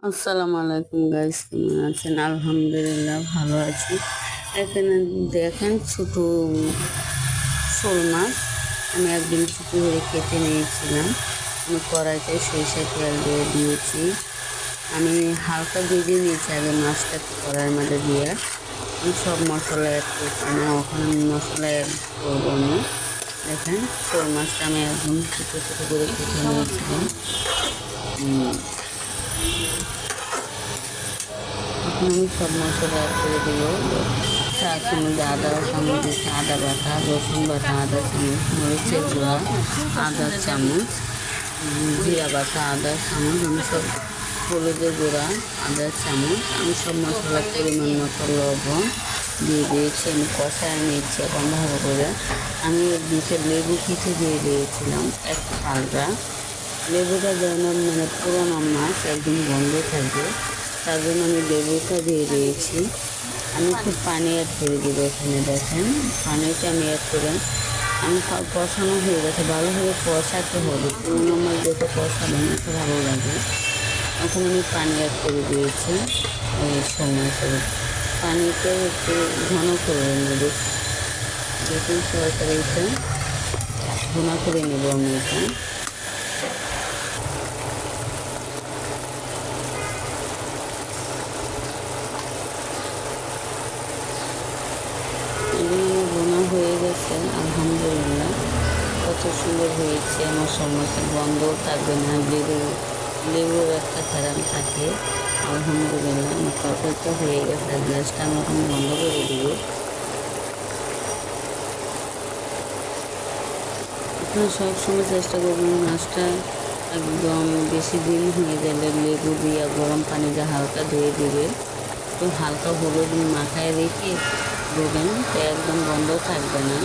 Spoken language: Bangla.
আসসালামু আলাইকুম গাইস, কেমন আছেন? আলহামদুলিল্লাহ ভালো আছি। এখানে দেখেন ছোট শোল মাছ আমি একদিন ছোটো করে কেটে নিয়েছিলাম। আমি কড়াইতে সরিষা তেল দিয়ে দিয়েছি। আমি হালকা ভেজে নিয়েছি আগে মাছটাকে কড়াইয়ের মধ্যে দিয়ে। আমি সব মশলা অ্যাড করছি না, ওখানে আমি মশলা অ্যাড করবো না। দেখেন শোল মাছটা আমি একদম ছোটো ছোটো করে কেটে নিয়েছিলাম। এখন আমি সব মশলা অ্যাড করে দেবো। চা চামচ আদা চামচ দিচ্ছি, আদা বাটা, রসুন বাটা, আদা চামচ, মরিচের গুঁড়া আদা চামচ, জিরা বাটা আদা চামচ, আমি সব হলুদের গুঁড়া আদা চামচ, আমি সব মশলার পরিমাণ মতো লবণ দিয়ে দিয়েছি। আমি কষায় নিয়েছি এখন ভালো করে। আমি এর দিকে লেবু কেটে দিয়ে দিয়েছিলাম এক হালকা। লেবুটা যেন মানে পুরোনো মাছ একদম গন্ধ থাকবে, তার জন্য আমি লেবুটা দিয়ে দিয়েছি। আমি খুব পানি অ্যাড করে দিব এখানে, দেখেন পানিটা আমি অ্যাড করে আমি কষানো হয়ে গেছে। ভালোভাবে কষাতে হবে, পুরোনো মাছ যত কষাবে এত ভালো লাগে। এখন আমি পানি অ্যাড করে দিয়েছি। এই সময় পানিতে একটু ঘন করে নেব, দেখুন তরকারিটা ঘন করে নেব আমি এটা। এগুলো আমার বোনা হয়ে গেছে আলহামদুলিল্লাহ। কত সুন্দর হয়েছে, আমার সমস্যার গন্ধও থাকবে না, লেবুর একটা ফেরান থাকে। আলহামদুলিল্লাহ আমার তরকারিটা হয়ে গেছে। গ্যাসটা আমি এখন বন্ধ করে দিব। আপনারা সবসময় চেষ্টা করবেন মাছটা একদম বেশি দিন হয়ে গেলে লেবু দিয়ে গরম পানি দিয়ে হালকা ধুয়ে দেবে, তো হালকা হলুদ মাখায় রেখে দেবেন, তো একদম গন্ধ থাকবে না।